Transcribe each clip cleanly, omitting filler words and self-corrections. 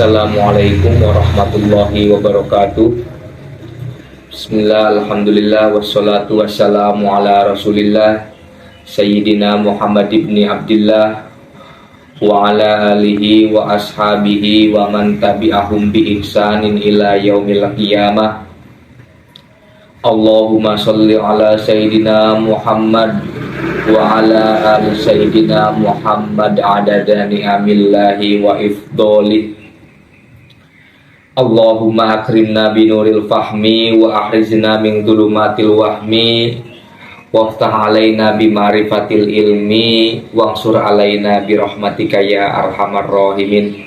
Assalamualaikum warahmatullahi wabarakatuh. Bismillah, alhamdulillah, wassalatu wassalamu ala rasulillah Sayyidina Muhammad ibni Abdillah wa ala alihi wa ashabihi wa man tabi'ahum bi ihsanin ila yaumil qiyamah. Allahumma sholli ala Sayyidina Muhammad wa ala ali Sayyidina Muhammad adada ni'amillahi wa ifdolih. Allahumma akrimna binuril fahmi wa ahrizna min dhulumatil wahmi waftah alaina bima'rifatil ilmi wansur alaina birahmatika ya arhamar rahimin.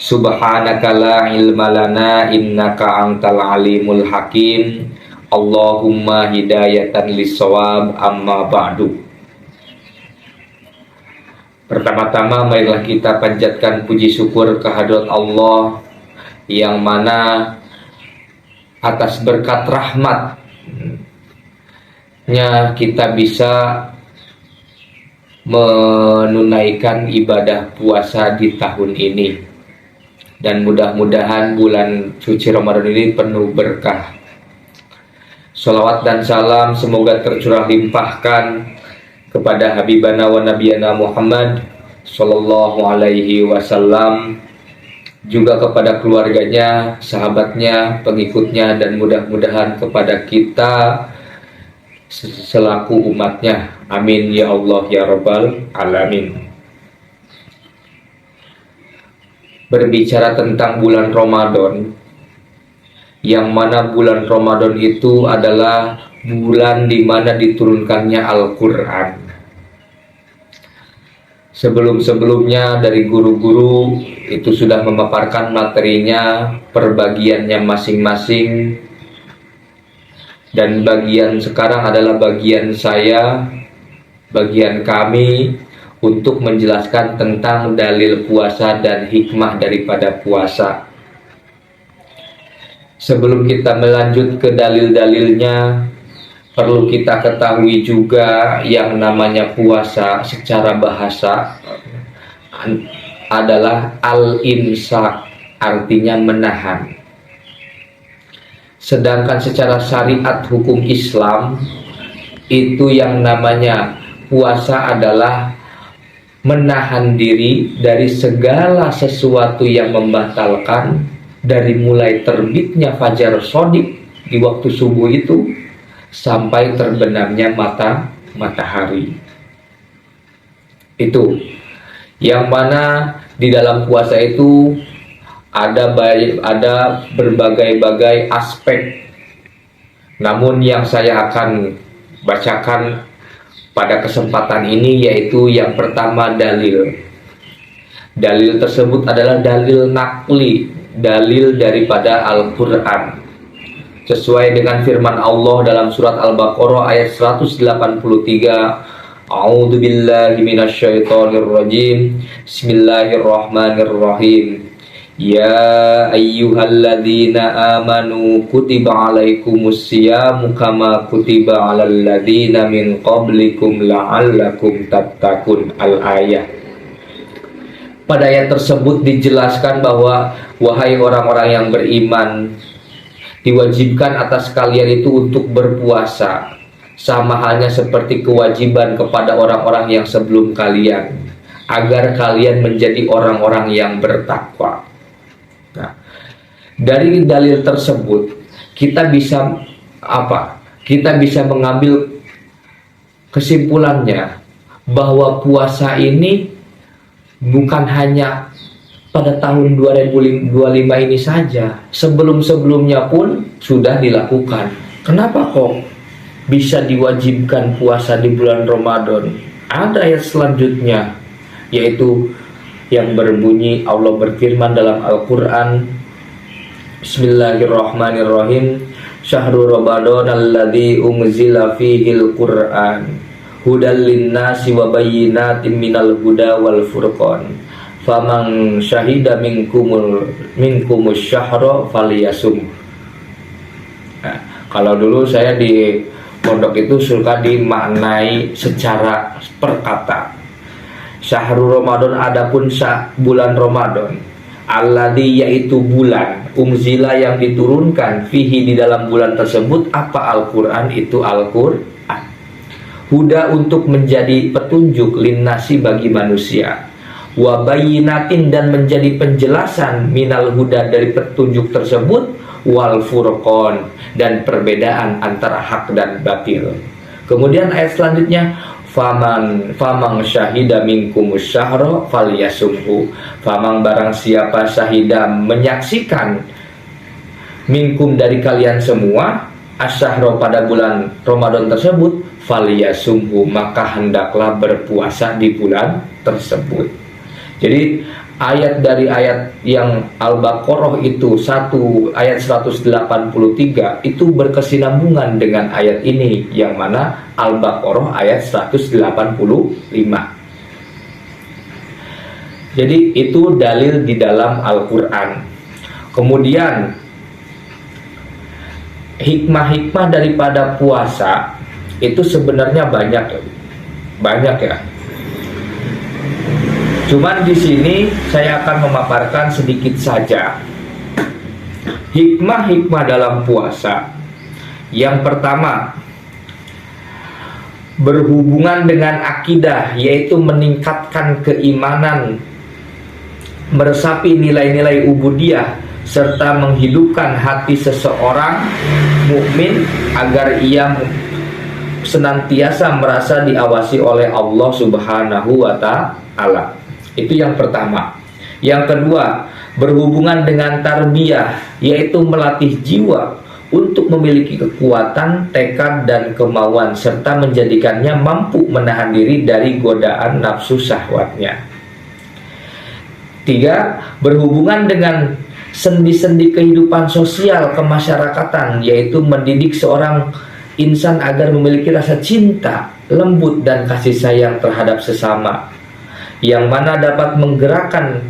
Subhanaka la ilma lana innaka antal alimul hakim. Allahumma hidayatan lissawab, amma ba'du. Pertama-tama marilah kita panjatkan puji syukur kehadirat Allah yang mana atas berkat rahmatnya kita bisa menunaikan ibadah puasa di tahun ini, dan mudah-mudahan bulan suci Ramadan ini penuh berkah. Sholawat dan salam semoga tercurah limpahkan kepada Habibana wa Nabiyana Muhammad Sallallahu Alaihi Wasallam, juga kepada keluarganya, sahabatnya, pengikutnya, dan mudah-mudahan kepada kita selaku umatnya. Amin ya Allah ya Rabbal Alamin. Berbicara tentang bulan Ramadan, yang mana bulan Ramadan itu adalah bulan di mana diturunkannya Al-Quran. Sebelum-sebelumnya dari guru-guru itu sudah memaparkan materinya, perbagiannya masing-masing, dan bagian sekarang adalah bagian saya, bagian kami untuk menjelaskan tentang dalil puasa dan hikmah daripada puasa. Sebelum kita melanjut ke dalil-dalilnya, perlu kita ketahui juga yang namanya puasa secara bahasa adalah al-imsak, artinya menahan. Sedangkan secara syariat hukum Islam itu yang namanya puasa adalah menahan diri dari segala sesuatu yang membatalkan, dari mulai terbitnya fajar shodiq di waktu subuh itu sampai terbenamnya matahari. Itu yang mana di dalam puasa itu ada berbagai-bagai aspek. Namun yang saya akan bacakan pada kesempatan ini yaitu yang pertama, dalil. Dalil tersebut adalah dalil naqli, dalil daripada Al-Quran, sesuai dengan firman Allah dalam surat Al-Baqarah ayat 183. A'udzu billahi minasyaitonir rajim. Bismillahirrahmanirrahim. Ya ayyuhalladzina amanu kutiba alaikumus syiyamu kama kutiba alal ladzina min qablikum la'allakum tattaqun. Al-ayah. Pada ayat tersebut dijelaskan bahwa wahai orang-orang yang beriman, diwajibkan atas kalian itu untuk berpuasa, sama halnya seperti kewajiban kepada orang-orang yang sebelum kalian, agar kalian menjadi orang-orang yang bertakwa. Nah, dari dalil tersebut kita bisa Kita bisa mengambil kesimpulannya bahwa puasa ini bukan hanya pada tahun 2025 ini saja, sebelum-sebelumnya pun sudah dilakukan. Kenapa kok bisa diwajibkan puasa di bulan Ramadan? Ada ayat selanjutnya, yaitu yang berbunyi, Allah berfirman dalam Al-Quran, Bismillahirrahmanirrahim. Syahrul Ramadan alladzi unzila fihil Qur'an hudal linnasi wa bayyinatin minal huda wal furqan faman syahida minkumus syahra falyasum. Nah, kalau dulu saya di pondok itu suka dimaknai secara perkata. Syahrul Ramadan, adapun bulan Ramadan, alladzi yaitu bulan, unzila yang diturunkan, fihi di dalam bulan tersebut apa Al-Quran, itu Al-Quran, huda untuk menjadi petunjuk, linnasi bagi manusia, wa bayyinatin dan menjadi penjelasan, minal huda dari petunjuk tersebut, wal furqan dan perbedaan antara hak dan batil. Kemudian ayat selanjutnya, Famang syahida minkum syahra falyasumhu. Famang barang siapa syahida menyaksikan, minkum dari kalian semua, asyahra pada bulan Ramadan tersebut, falyasumhu maka hendaklah berpuasa di bulan tersebut. Jadi ayat dari ayat yang Al-Baqarah itu ayat 183 itu berkesinambungan dengan ayat ini, yang mana Al-Baqarah ayat 185. Jadi itu dalil di dalam Al-Quran. Kemudian hikmah-hikmah daripada puasa itu sebenarnya banyak ya. Cuman di sini saya akan memaparkan sedikit saja hikmah-hikmah dalam puasa. Yang pertama, berhubungan dengan akidah, yaitu meningkatkan keimanan, meresapi nilai-nilai ubudiyah, serta menghidupkan hati seseorang mukmin agar ia senantiasa merasa diawasi oleh Allah Subhanahu wa Ta'ala. Itu yang pertama. Yang kedua, berhubungan dengan tarbiyah, yaitu melatih jiwa untuk memiliki kekuatan, tekad, dan kemauan, serta menjadikannya mampu menahan diri dari godaan nafsu syahwatnya. Tiga, berhubungan dengan sendi-sendi kehidupan sosial kemasyarakatan, yaitu mendidik seorang insan agar memiliki rasa cinta, lembut, dan kasih sayang terhadap sesama, yang mana dapat menggerakkan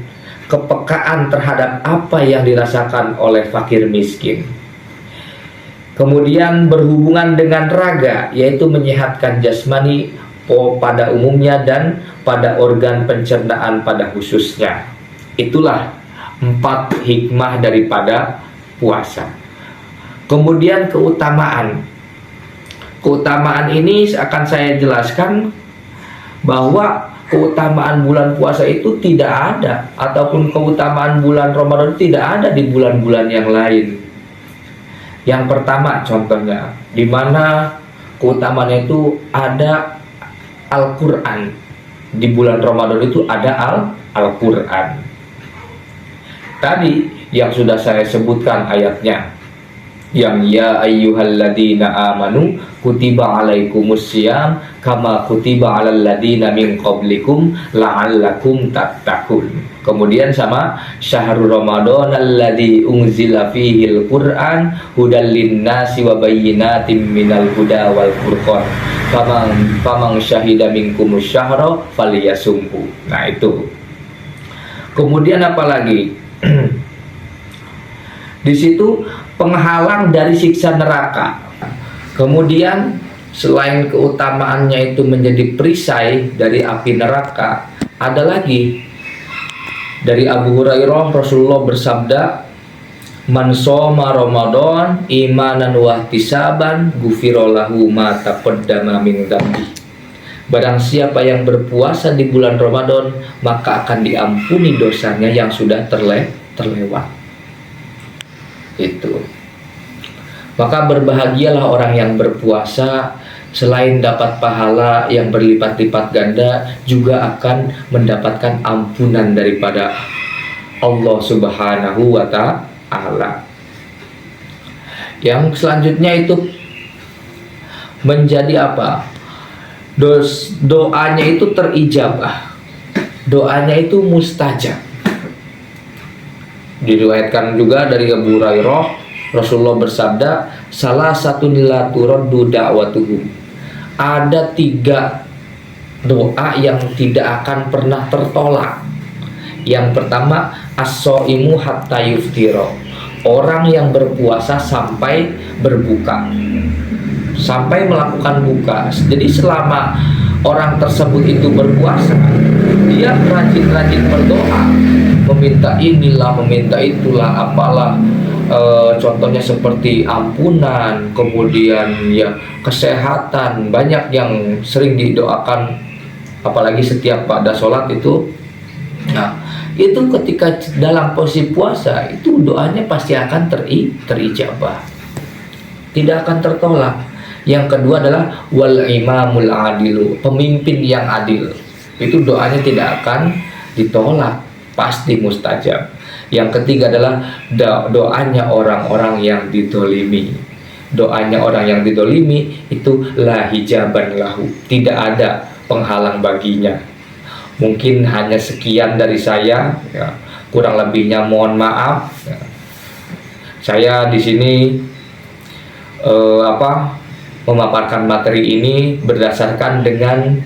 kepekaan terhadap apa yang dirasakan oleh fakir miskin. Kemudian berhubungan dengan raga, yaitu menyehatkan jasmani pada umumnya dan pada organ pencernaan pada khususnya. Itulah 4 hikmah daripada puasa. Kemudian keutamaan ini akan saya jelaskan bahwa keutamaan bulan puasa itu tidak ada, ataupun keutamaan bulan Ramadan tidak ada di bulan-bulan yang lain. Yang pertama contohnya, di mana keutamaannya itu ada Al-Quran. Di bulan Ramadan itu ada Al-Quran. Tadi yang sudah saya sebutkan ayatnya, yang ya ayyuhalladzina amanu kutiba alaikumussyam kama kutiba alal ladzina min qablikum la'allakum tattaqun. Kemudian sama syahrul ramadan alladzi unzila fihil qur'an hudal linnasi wa bayyinatin minal huda wal furqan faman syahida minkumus syahra falyasumhu. Nah itu. Kemudian apa lagi? Di situ penghalang dari siksa neraka. Kemudian selain keutamaannya itu menjadi perisai dari api neraka, ada lagi dari Abu Hurairah, Rasulullah bersabda, man shoma Ramadan imanan wa ihtisaban ghufira lahu ma taqaddama min dzambi. Barang siapa yang berpuasa di bulan Ramadan, maka akan diampuni dosanya yang sudah terlewat. Itu. Maka berbahagialah orang yang berpuasa, selain dapat pahala yang berlipat-lipat ganda, juga akan mendapatkan ampunan daripada Allah Subhanahu wa Ta'ala. Yang selanjutnya itu menjadi apa? Doanya itu terijabah. Doanya itu mustajab. Diriwayatkan juga dari Abu Hurairah, Rasulullah bersabda, salah satu la turaddu da'watuhum. Ada 3 doa yang tidak akan pernah tertolak. Yang pertama, as-shaimu hatta yuftira. Orang yang berpuasa sampai berbuka, sampai melakukan buka. Jadi selama orang tersebut itu berpuasa, dia rajin-rajin berdoa, meminta inilah, meminta itulah, apalah. Contohnya seperti ampunan, kemudian ya kesehatan, banyak yang sering didoakan, apalagi setiap pada sholat itu. Nah, itu ketika dalam posisi puasa itu doanya pasti akan terijabah, tidak akan tertolak. Yang kedua adalah wal imamul adilu, pemimpin yang adil, itu doanya tidak akan ditolak, pasti mustajab. Yang ketiga adalah doanya orang-orang yang didolimi. Doanya orang yang didolimi itu la hijaban lahu, tidak ada penghalang baginya. Mungkin hanya sekian dari saya, ya, kurang lebihnya mohon maaf. Ya. Saya di sini memaparkan materi ini berdasarkan dengan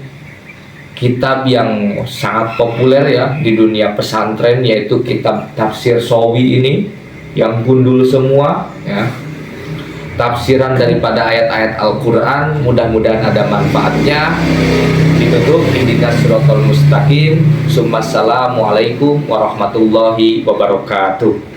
kitab yang sangat populer ya di dunia pesantren, yaitu kitab tafsir Sawi ini, yang gundul semua ya, tafsiran daripada ayat-ayat Al-Quran. Mudah-mudahan ada manfaatnya. Ditutup ihdinas siratal mustaqim. Assalamualaikum warahmatullahi wabarakatuh.